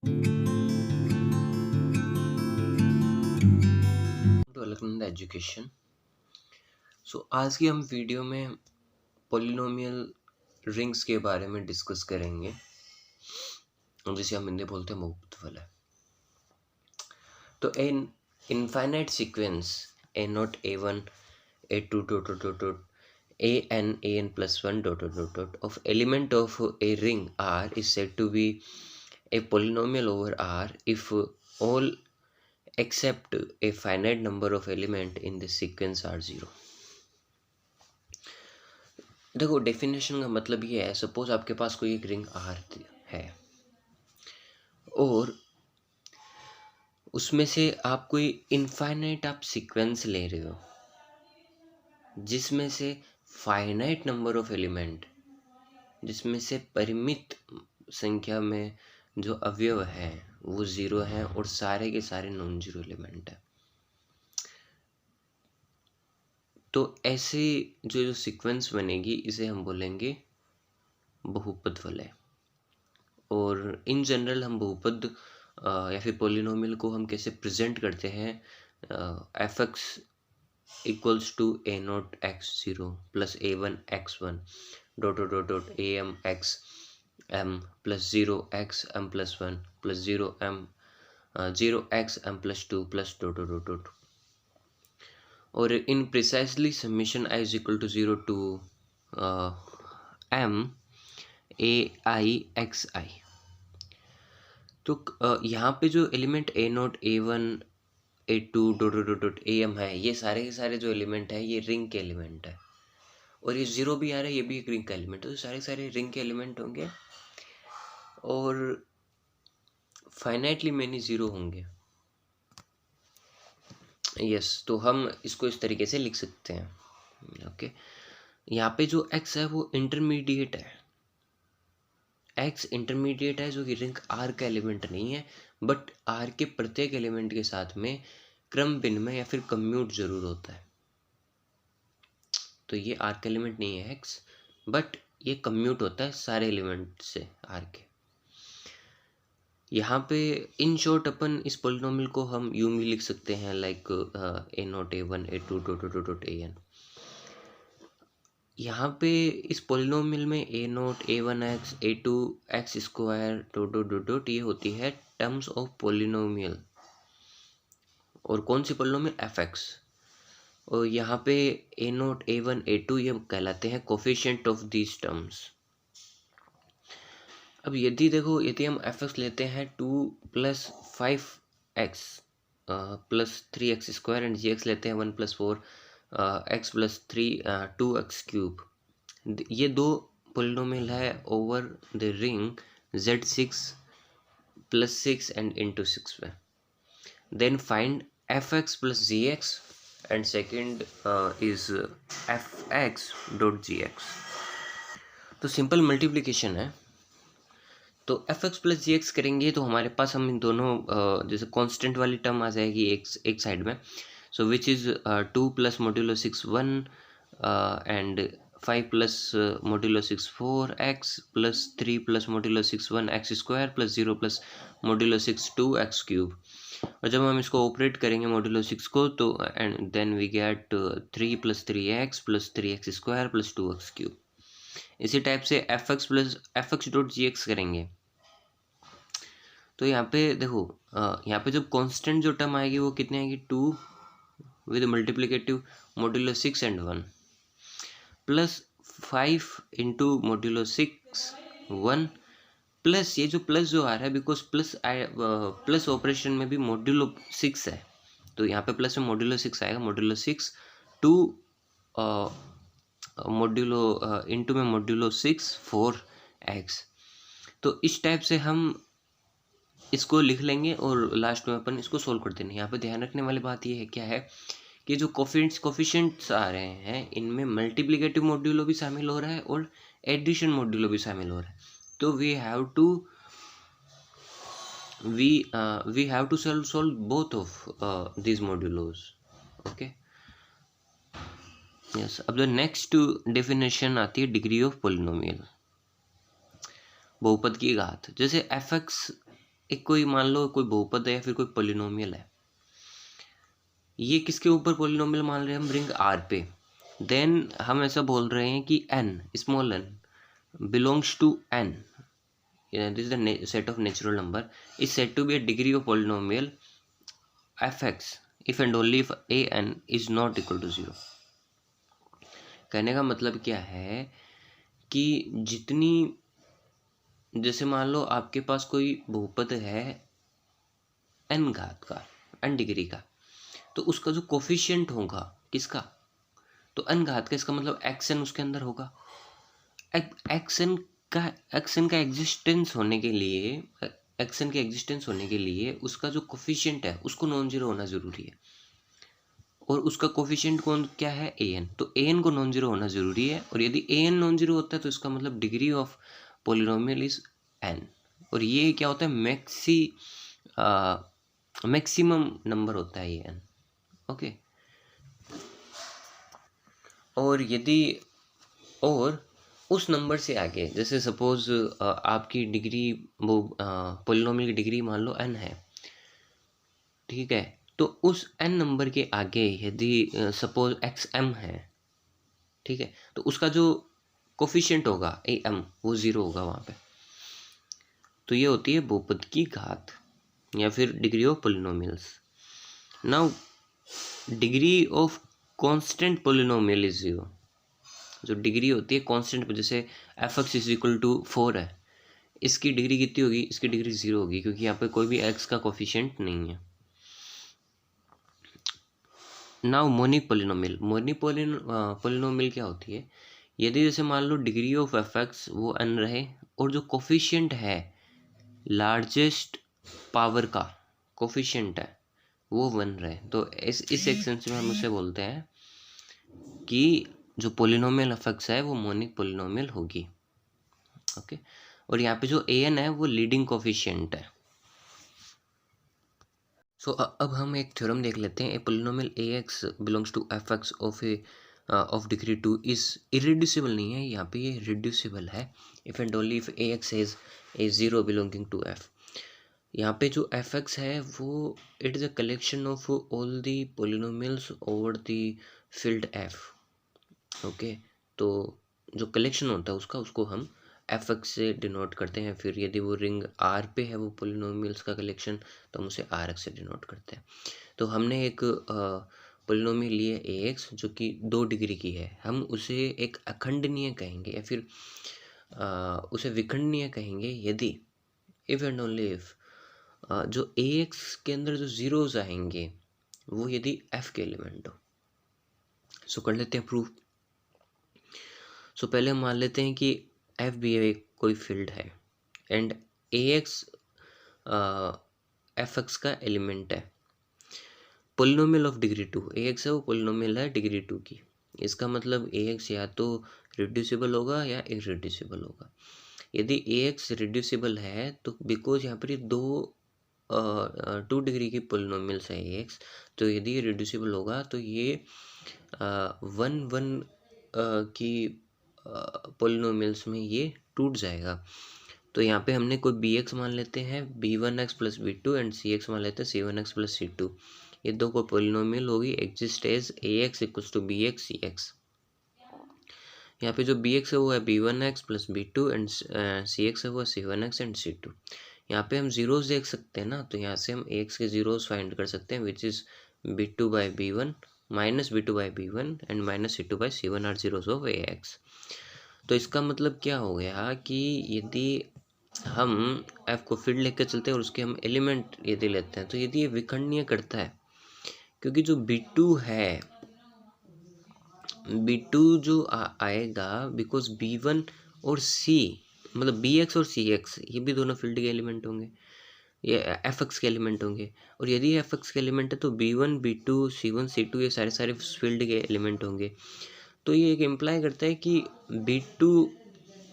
To Alaknanda education. आज की हम वीडियो में पॉलिनोमियल रिंग्स के बारे में डिस्कस करेंगे, जिसे हम हिंदी बोलते हैं बहुपद है। तो an infinite sequence A not A1 A2 dot an plus 1 dot of element of a ring R is said to be a polynomial over R if all except a finite number of element in the sequence are 0। देखो, definition का मतलब ये है, suppose आपके पास कोई एक ring are है और उसमें से आप कोई इनफाइनाइट आप सीक्वेंस ले रहे हो जिसमें से फाइनाइट नंबर ऑफ एलिमेंट, जिसमें से परिमित संख्या में जो अवयव है वो 0 है और सारे के सारे नॉन जीरो एलिमेंट है। तो ऐसे जो सीक्वेंस बनेगी इसे हम बोलेंगे बहुपद वलय। और इन जनरल हम बहुपद या फिर पॉलिनोमियल को हम कैसे प्रेजेंट करते हैं, fx equals to a0 x0 plus a1 x1 dot am x m plus 0 x m plus 1 plus 0 x m plus 2 plus dot. और in precisely summation i is equal to 0 to m a i x i। तो यहाँ पे जो element a0 a1 a2 dot am है, ये सारे के सारे जो एलिमेंट है ये रिंग के एलिमेंट है। और ये 0 भी आ रहा है, ये भी एक रिंग का एलिमेंट है। तो सारे सारे रिंग के एलिमेंट होंगे और फाइनाइटली मैनी 0 होंगे। यस, तो हम इसको इस तरीके से लिख सकते हैं। ओके, यहाँ पे जो x है वो इंटरमीडिएट है। x इंटरमीडिएट है जो कि रिंग R का एलिमेंट नहीं है, बट R के प्रत्येक एलिमेंट के साथ में क्रम विनिमय या फिर कम्यूट जरूर होता है। तो ये R का एलिमेंट नहीं है x, बट ये कम्यूट होता है सारे एलिमेंट से R के। यहाँ पे इन शॉर्ट अपन इस पॉलिनोमियल को हम यूं भी लिख सकते हैं, like a0 a1 a2 dot an। यहाँ पे इस पॉलिनोमियल में a0 a1 x a2 x square dot ये होती है टर्म्स ऑफ पॉलिनोमियल। और कौन सी पॉलिनोमियल? fx। और यहाँ पे a0 a1 a2 ये कहलाते हैं कोफिशिएंट ऑफ दीज टर्म्स। अब यदि देखो, यदि हम fx लेते हैं 2 plus 5x plus 3x square and gx लेते हैं 1 plus 4 x plus 3 2x cube, ये दो पॉलिनोमियल है over the ring z6 plus 6 and into 6 में। Then find fx plus gx and second is fx dot gx। तो simple multiplication है। तो fx plus जी x करेंगे तो हमारे पास हम इन दोनों जैसे कांस्टेंट वाली टर्म आ जाएगी एक साइड में। So which is 2 plus modulo 6 1 and 5 plus modulo 6 4 x plus 3 plus modulo 6 1 x square plus 0 plus modulo 6 2 x cube. और जब हम इसको ऑपरेट करेंगे मॉड्यूलो 6 को, तो and then we get 3 plus 3x plus 3x square plus 2x cube. इसी type से fx dot g x करेंगे। तो यहाँ पे देखो, यहाँ पे जब कांस्टेंट जो टर्म आएगी वो कितनी आएगी? 2 with multiplicative modulo 6 and 1 plus 5 into modulo 6 1 plus ये जो प्लस जो आ रहा है, बिकॉज प्लस ऑपरेशन में भी मॉड्यूलो 6 है, तो यहाँ पे प्लस में मॉड्यूलो 6 आएगा। मॉड्यूलो 6 2 मॉड्यूलो इंटू में मॉड्यूलो 6 4x। तो इस टाइप से हम इसको लिख लेंगे और लास्ट में अपन इसको सोल्व कर देंगे। यहाँ पे ध्यान रखने वाली बात ये है, क्या है कि जो कोफिशिएंट्स आ रहे हैं इनमें मल्टीप्लिकेटिव मॉड्यूलो भी शामिल हो रहा है और एडिशन मॉड्यूलो भी शामिल हो रहा है। तो we have to solve both of this modulos. Okay, yes. अब द नेक्स्ट डेफिनेशन आती है डिग्री ऑफ पॉलिनोमियल, बहुपद की घात। जैसे fx एक कोई मान लो कोई बहुपद है या फिर कोई पोलिनोमियल है, ये किसके ऊपर पोलिनोमियल मान रहे हैं हम, रिंग आर पे, देन हम ऐसा बोल रहे हैं कि n small n belongs to n, this is the set of natural number, is said to be a degree of polynomial fx if and only if an is not equal to 0। कहने का मतलब क्या है कि जितनी, जैसे मान लो आपके पास कोई बहुपद है n घात का, n डिग्री का, तो उसका जो कोफिशिएंट होगा किसका, तो n घात का, इसका मतलब xn उसके अंदर होगा। xn का एग्जिस्टेंस होने के लिए, xn के एग्जिस्टेंस होने के लिए उसका जो कोफिशिएंट है उसको नॉन जीरो होना जरूरी है, और उसका कोफिशिएंट कौन क्या है, an, तो an को नॉन जीरो होना जरूरी है, और यदि an नॉन जीरो होता है तो इसका मतलब degree of polynomial is n, और ये क्या होता है, मैक्सिमम नंबर होता है ये n। ओके, और यदि, और उस नंबर से आगे, जैसे सपोज आपकी डिग्री, वो पोलिनोमियल की डिग्री मान लो n है, ठीक है, तो उस n नंबर के आगे यदि सपोज xm है, ठीक है, तो उसका जो कोफिशिएंट होगा am वो 0 होगा वहाँ पे। तो ये होती है बहुपद की घात या फिर degree of polynomials. Now degree of constant polynomial is 0। जो डिग्री होती है कांस्टेंट, जैसे fx इज इक्वल टू 4 है, इसकी डिग्री कितनी होगी, इसकी डिग्री 0 होगी, क्योंकि यहाँ पे कोई भी x का कोफिशिएंट नहीं है। Now monic polynomial, monic polynomial क्या होती है, यदि जैसे मान लो डिग्री ऑफ fx वो n रहे, और जो कोफिशिएंट है लार्जेस्ट पावर का कोफिशिएंट है वो 1 रहे, तो इस एक सेंस में हम उसे बोलते हैं कि जो पोलिनोमियल fx है वो मोनिक पोलिनोमियल होगी। ओके, और यहाँ पे जो an है वो लीडिंग कोफिशिएंट है। सो अब हम एक थ्योरम देख लेते हैं, a polynomial ax belongs to fx of degree 2 is irreducible नहीं है, यहाँ पे ये रिड्यूसिबल है, if and only if ax is a 0 belonging to f। यहाँ पे जो fx है वो it is a collection of all the polynomials over the field f। Okay, तो जो कलेक्शन होता है उसका, उसको हम fx से डिनोट करते हैं। फिर यदि वो रिंग R पे है वो पोलिनोमियल्स का कलेक्शन, तो हम उसे Rx से डिनोट करते हैं। तो हमने एक पोलिनोमियल लिए ax जो कि 2 डिग्री की है, हम उसे एक अखंडनीय कहेंगे या फिर उसे विखंडनीय कहेंगे यदि, इफ एंड ओनली इफ जो ax के अंदर जो जीरोस आएंगे वो यदि f के एलिमेंट हो। सो कर लेते हैं प्रूफ। सो पहले हम मान लेते हैं कि f भी एक कोई फील्ड है एंड ax fx का एलिमेंट है, पोलिनोमियल ऑफ डिग्री 2, ax है वो पोलिनोमियल है डिग्री 2 की। इसका मतलब ax या तो रिड्यूसिबल होगा या इररिड्यूसिबल होगा। यदि ax रिड्यूसिबल है तो बिकॉज यहाँ पर ये 2 डिग्री की पोलिनोमियल्स है ax, तो यदि ये रिड्यूसिबल होगा तो ये 1 की पोलिनोमियल्स में ये टूट जाएगा। तो यहाँ पे हमने कोई bx मान लेते हैं b1x plus b2 and cx मान लेते हैं c1x प्लस c2। ये दो को पोलिनोमियल होगी exist as ax equals to bx cx। यहाँ पे जो bx है वो है b1x plus b2 and cx है वो c1x एंड c2। यहाँ पे हम जीरोस देख सकते हैं ना, तो यहाँ से हम ax के जीरोस फाइंड कर सकते हैं, which is b2 by b1 minus b2 by b1 and minus c2 by c1 are zeros of ax। तो इसका मतलब क्या हो गया कि यदि हम f को फील्ड लेकर चलते हैं और उसके हम एलिमेंट यदि लेते हैं, तो यदि ये विखंडनीय करता है, क्योंकि जो b2 है, b2 जो आएगा बिकॉज b1 और c मतलब bx और cx ये भी दोनों फील्ड के एलिमेंट होंगे, ये fx के एलिमेंट होंगे, और यदि fx के एलिमेंट है तो b1 b2 c1 c2 ये सारे फील्ड के एलिमेंट होंगे। तो ये एक इम्प्लाई करता है कि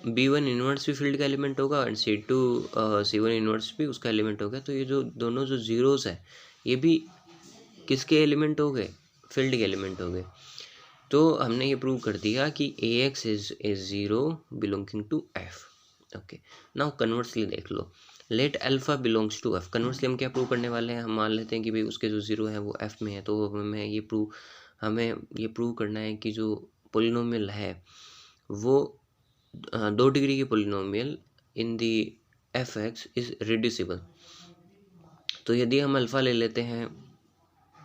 b1 इनवर्स भी फील्ड का एलिमेंट होगा एंड c2 c1 इनवर्स भी उसका एलिमेंट होगा। तो ये जो दोनों जो जीरोस है ये भी किसके एलिमेंट हो गए, फील्ड के एलिमेंट हो गए। तो हमने ये प्रूव कर दिया कि ax is a 0 belonging to f। Okay, now conversely देख लो, let alpha belongs to F. Conversely हम क्या प्रूव करने वाले हैं, हम मान लेते हैं कि भाई उसके जो ज़ीरो है वो एफ में है, तो हमें ये प्रूव करना है कि जो पोलिनोमियल है वो 2 डिग्री की polynomial in the F x is reducible. तो यदि हम अल्फ़ा ले लेते हैं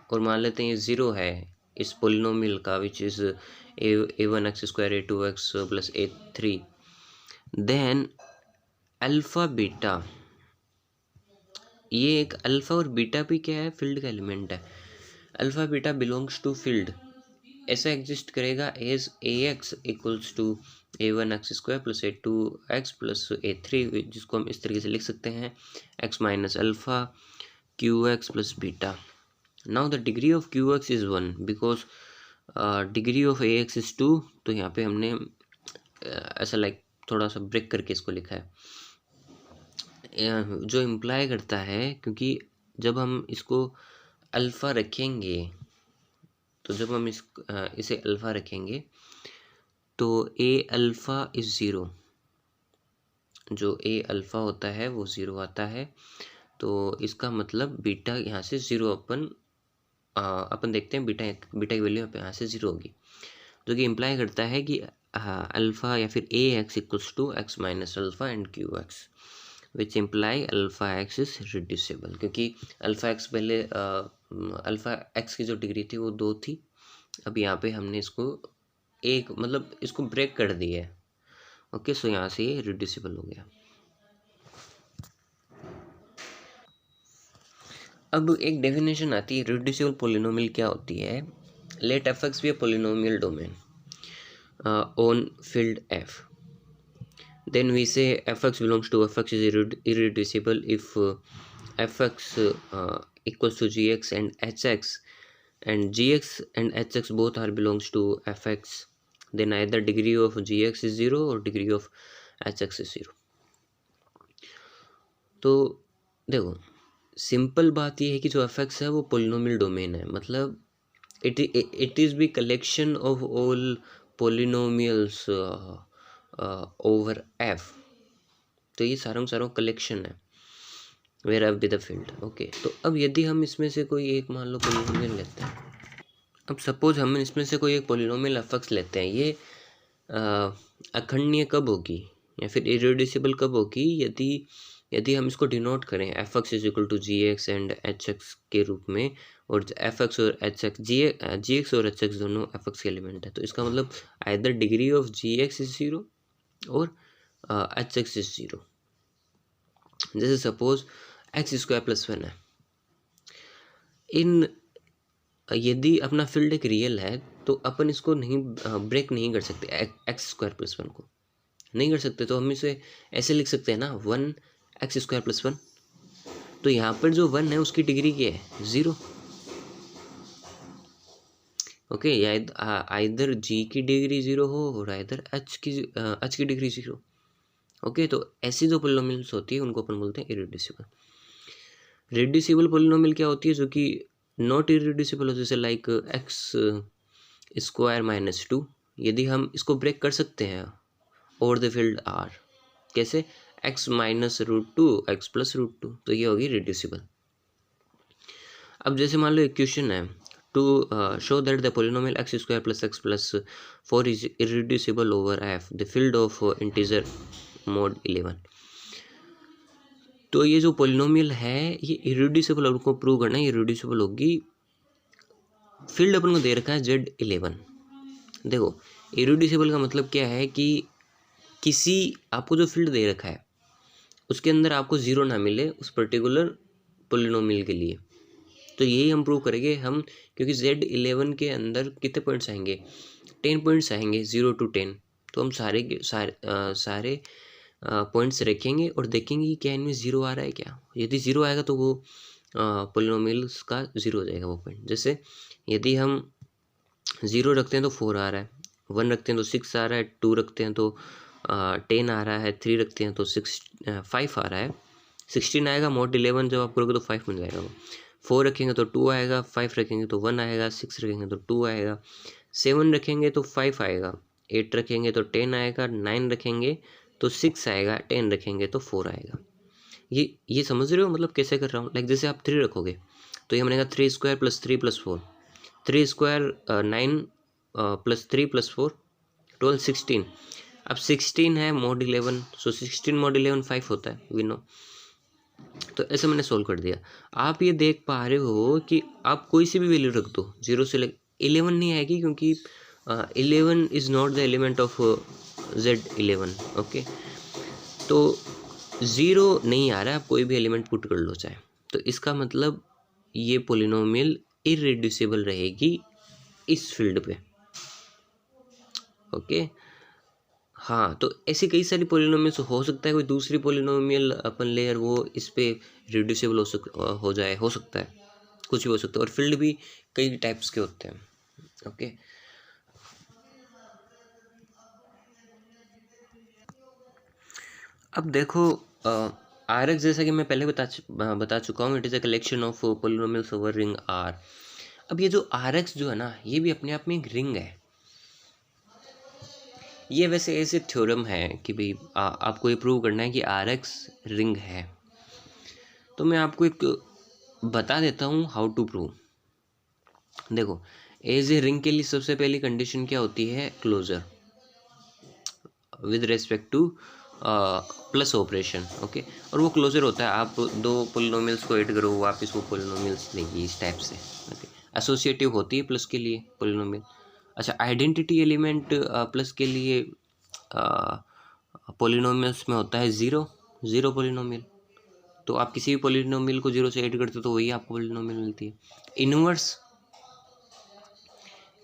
और मान लेते हैं ये ज़ीरो है इस पोलिनोमियल का, which is a1x² a2x plus a3, then alpha beta, ये एक अल्फ़ा और बीटा भी क्या है, फील्ड का एलिमेंट है। Alpha beta belongs to field ऐसा एग्जिस्ट करेगा as ax equals to a1x² plus a2x plus a3, जिसको हम इस तरीके से लिख सकते हैं x minus alpha qx plus beta. Now the degree of qx is 1 because degree of ax is 2। तो यहाँ पे हमने ऐसा लाइक थोड़ा सा ब्रेक करके इसको लिखा है, जो इम्प्लाई करता है, क्योंकि जब हम इसको अल्फ़ा रखेंगे, तो जब हम इसे अल्फ़ा रखेंगे तो a अल्फ़ा इज़ ज़ीरो, जो a अल्फ़ा होता है वो ज़ीरो आता है। तो इसका मतलब बीटा यहाँ से ज़ीरो अपन देखते हैं बीटा की वैल्यू यहाँ से ज़ीरो होगी, जो कि इम्प्लाई करता है कि अल्फ़ा या फिर ax equals to x minus alpha and qx, which imply alpha x is reducible, क्योंकि अल्फ़ा एक्स पहले अल्फ़ा एक्स की जो डिग्री थी वो 2 थी। अब यहाँ पे हमने इसको एक मतलब इसको ब्रेक कर दिया है। ओके, सो यहाँ से ये रिड्यूसिबल हो गया। अब एक डेफिनेशन आती है रिड्यूसिबल पोलिनोमियल क्या होती है। Let f x be a polynomial domain on field f, then we say fx belongs to fx is irreducible if fx equals to gx and hx, and gx and hx both are belongs to fx, then either degree of gx is 0 or degree of hx is 0। तो देखो simple बात ये है कि जो fx है वो polynomial domain है, मतलब it is be collection of all polynomials over f। तो ये सारों कलेक्शन है where f be the field. Okay, तो अब यदि हम इसमें से कोई एक मान लो पोलिनोमियल लेते हैं, अब सपोज हम इसमें से कोई एक पोलिनोमियल एफ एक्स लेते हैं, ये अखंडनीय कब होगी या फिर इरेड्यूसिबल कब होगी, यदि हम इसको डिनोट करें f x is equal to g x and h x के रूप में, और एफ एक्स और एच एक्स जी एक्स और एच एक्स दोनों एफ एक्स के एलिमेंट है, तो इसका मतलब either degree of g x is 0 और एच एक्स इज 0। जैसे सपोज x² प्लस 1 है, यदि अपना फील्ड एक रियल है तो अपन इसको नहीं ब्रेक नहीं कर सकते, x² प्लस 1 को नहीं कर सकते, तो हम इसे ऐसे लिख सकते हैं ना 1x² प्लस 1। तो यहाँ पर जो 1 है उसकी डिग्री क्या है, 0। ओके, आइदर g की डिग्री 0 हो और आइदर h की डिग्री 0। ओके, तो ऐसी जो पोलिनोमियल्स होती है उनको अपन बोलते हैं इरेड्यूसिबल। रिड्यूसिबल पोलिनोमियल क्या होती है, जो कि नॉट इरेड्यूसिबल हो, जैसे लाइक x² माइनस 2, यदि हम इसको ब्रेक कर सकते हैं ओवर द फील्ड r, कैसे, x माइनस √2 x प्लस √2, तो ये होगी रिड्यूसिबल। अब जैसे मान लो एक क्वेश्चन है, to show that the polynomial x² plus x plus 4 is irreducible over f, the field of integer mod 11। तो ये जो पोलिनोमियल है ये इरेड्यूसिबल, और उनको प्रूव करना है इरेड्यूसिबल होगी। फील्ड अपन को दे रखा है Z11। देखो इरेड्यूसिबल का मतलब क्या है कि किसी आपको जो फील्ड दे रखा है उसके अंदर आपको 0 ना मिले उस पर्टिकुलर पोलिनोमियल के लिए, तो यही हम प्रूव करेंगे हम, क्योंकि Z11 के अंदर कितने पॉइंट्स आएंगे, 10 पॉइंट्स आएंगे 0 to 10। तो हम सारे पॉइंट्स रखेंगे और देखेंगे कि क्या इनमें 0 आ रहा है क्या। यदि 0 आएगा तो वो पोलिनोमियल्स का 0 हो जाएगा वो पॉइंट। जैसे यदि हम 0 रखते हैं तो 4 आ रहा है, 1 रखते हैं तो 6 आ रहा है, 2 रखते हैं तो 10 आ रहा है, 3 रखते हैं तो 5 आ रहा है, 16 आएगा, मोड 11 जब आप करोगे तो 5 मिल जाएगा वो। 4 रखेंगे तो 2 आएगा, 5 रखेंगे तो 1 आएगा, 6 रखेंगे तो 2 आएगा, 7 रखेंगे तो 5 आएगा, 8 रखेंगे तो 10 आएगा, 9 रखेंगे तो 6 आएगा, 10 रखेंगे तो 4 आएगा। ये समझ रहे हो मतलब कैसे कर रहा हूँ? लाइक जैसे आप 3 रखोगे तो ये बनेगा 3 square plus 3 plus 4, 3 square 9 plus 3 plus 4 12 16। अब 16 है mod 11, सो 16 mod 11 5 होता है, वी नो। तो ऐसे मैंने सोल्व कर दिया। आप ये देख पा रहे हो कि आप कोई सी भी वैल्यू रख दो, 0 से 11 नहीं आएगी, क्योंकि 11 is not the element of Z11। Okay, तो 0 नहीं आ रहा है, आप कोई भी एलिमेंट पुट कर लो चाहे। तो इसका मतलब ये पोलिनोमियल इरेड्यूसिबल रहेगी इस फील्ड पे। ओके, हाँ, तो ऐसी कई सारी पोलिनोमियल्स हो सकता है कोई दूसरी पोलिनोमियल अपन लेयर वो इस पे रिड्यूसिबल हो जाए, हो सकता है, कुछ भी हो सकता है। और फील्ड भी कई टाइप्स के होते हैं। ओके, अब देखो आर एक्स, जैसा कि मैं पहले बता चुका हूँ, it is a collection of polynomials over ring R. अब ये जो आर एक्स जो है ना, ये भी अपने आप में एक रिंग है। ये वैसे ऐसे थ्योरम है कि भाई आपको ये प्रूव करना है कि आर एक्स रिंग है। तो मैं आपको एक बता देता हूँ हाउ टू प्रूव। देखो, एज ए रिंग के लिए सबसे पहली कंडीशन क्या होती है? Closure with respect to plus operation. Okay, और वो क्लोजर होता है, आप दो पोलिनोमियल्स को ऐड करो, वापस वो पोलिनोमियल्स लेगी, इस टाइप से। ओके, एसोसिएटिव होती है प्लस के लिए पोलिनोमियल। अच्छा, आइडेंटिटी एलिमेंट प्लस के लिए पोलिनोमियल्स में होता है ज़ीरो पोलिनोमियल। तो आप किसी भी पोलिनोमियल को 0 से ऐड करते हो तो वही आपको पोलिनोमियल मिलती है।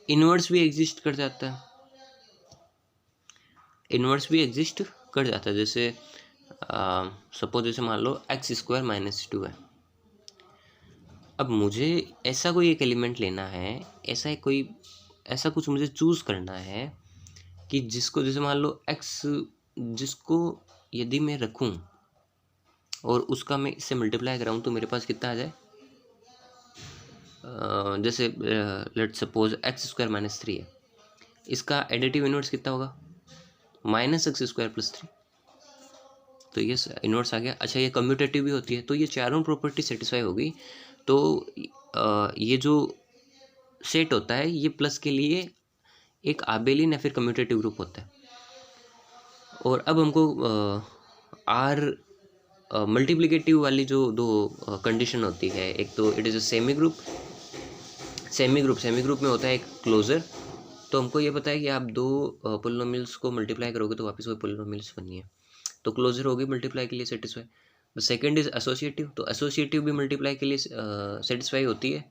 इनवर्स भी एग्जिस्ट कर जाता है, जैसे सपोज जैसे मान लो x² - 2 है। अब मुझे ऐसा कोई एक एलिमेंट लेना है, ऐसा कुछ मुझे चूज़ करना है कि जिसको, जैसे मान लो x, जिसको यदि मैं रखूं और उसका मैं इससे मल्टीप्लाई कराऊं तो मेरे पास कितना आ जाए? जैसे लेट सपोज x² - 3 है, इसका एडिटिव इनवर्स कितना होगा? -x² + 3। तो ये इनवर्स आ गया। अच्छा, ये कम्यूटेटिव भी होती है, तो ये चारों प्रॉपर्टी सेटिस्फाई होगी। तो ये जो सेट होता है, ये प्लस के लिए एक आबेलियन या फिर कम्यूटेटिव ग्रुप होता है। और अब हमको आर मल्टीप्लिकेटिव वाली जो दो कंडीशन होती है, एक तो it is a semi group में होता है एक क्लोजर। तो हमको ये पता है कि आप दो पोलिनोमियल्स को मल्टीप्लाई करोगे तो वापस वही पोलिनोमियल्स बननी है, तो क्लोजर होगी मल्टीप्लाई के लिए satisfy. The second is associative, तो एसोसिएटिव भी मल्टीप्लाई के लिए सेटिस्फाई होती है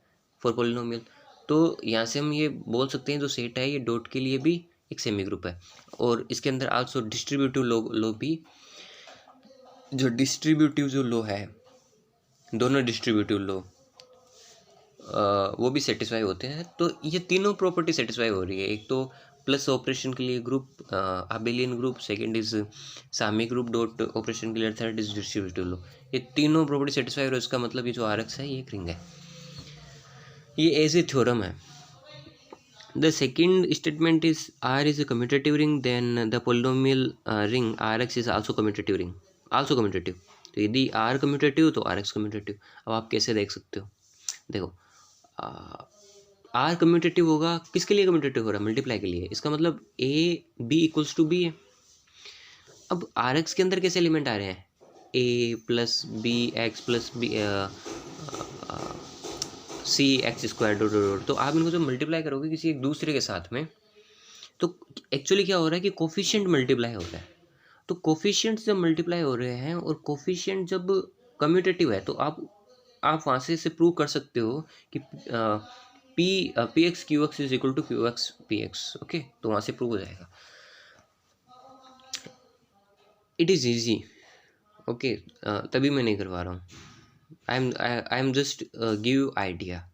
फॉर पोलिनोमियल। तो यहाँ से हम ये बोल सकते हैं जो सेट है ये डॉट के लिए भी एक सेमी ग्रुप है। और इसके अंदर आल्सो डिस्ट्रीब्यूटिव लो भी, जो डिस्ट्रीब्यूटिव जो लो है, दोनों डिस्ट्रीब्यूटिव लो वो भी सेटिस्फाई होते हैं। तो ये तीनों प्रॉपर्टी सेटिस्फाई हो रही है। एक तो प्लस ऑपरेशन के लिए group abelian group, second is semi group, dot operation के लिए थर्ड इज डिस्ट्रीब्यूटिव लो। ये तीनों प्रॉपर्टी सेटिस्फाई हो रही है, इसका मतलब ये जो आर एक्स है ये एक रिंग है। ये एज ए थ्योरम है। The second statement is R is a commutative ring, then the polynomial ring Rx is also commutative. तो यदि R कम्यूटेटिव तो Rx कम्यूटेटिव। अब आप कैसे देख सकते हो? देखो, आर कम्यूटेटिव होगा, किसके लिए कम्यूटेटिव हो रहा है? मल्टीप्लाई के लिए। इसका मतलब a b equals to b है। अब आर एक्स के अंदर कैसे एलिमेंट आ रहे हैं? A plus b x plus b C(x²) dot dot. तो आप इनको जब मल्टीप्लाई करोगे किसी एक दूसरे के साथ में, तो एक्चुअली क्या हो रहा है कि कोफिशिएंट मल्टीप्लाई हो रहा है। तो कोफिशिएंट जब मल्टीप्लाई हो रहे हैं और कोफिशिएंट जब कम्यूटेटिव है, तो आप वहाँ से प्रूव कर सकते हो कि p x q x is equal to q x p x. Okay, तो वहाँ से प्रूव हो जाएगा। It is easy. ओके, तभी मैं नहीं करवा रहा हूँ। I am just give idea.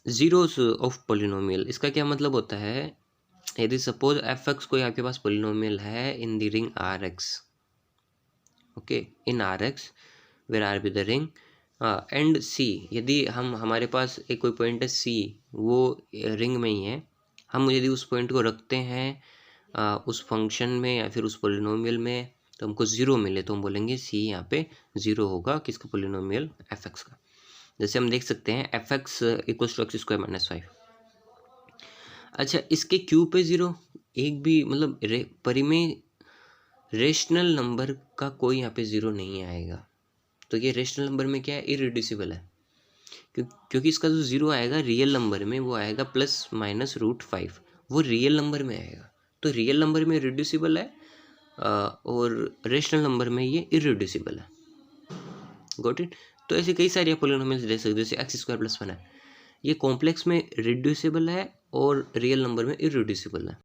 Zeros of polynomial, इसका क्या मतलब होता है? यदि सपोज एफ एक्स कोई आपके पास पोलिनोमियल है in the ring R x, okay, in R x where R be the ring and c, यदि हमारे पास एक कोई पॉइंट है सी, वो रिंग में ही है, हम यदि उस पॉइंट को रखते हैं उस फंक्शन में या फिर उस पोलिनोमियल में, तो हमको 0 मिले तो हम बोलेंगे सी यहाँ पे 0 होगा किसका पोलिनोमियल एफ एक्स का। जैसे हम देख सकते हैं f x equals to x square minus 5। अच्छा इसके क्यू पे 0 एक भी मतलब परिमेय रेशनल नंबर का कोई यहाँ पे 0 नहीं आएगा। तो ये रेशनल नंबर में क्या है, इररिड्यूसिबल है, क्योंकि इसका जो 0 आएगा रियल नंबर में वो आएगा ±√5, वो रियल नंबर में आएगा। तो रियल नंबर में रिड्यूसिबल है और रेशनल नंबर में ये इररिड्यूसिबल है। Got it. तो ऐसे कई सारे पॉलिनोमियल्स दे सकते, जैसे x² + 1 है, ये कॉम्प्लेक्स में रिड्यूसिबल है और रियल नंबर में इररिड्यूसिबल है।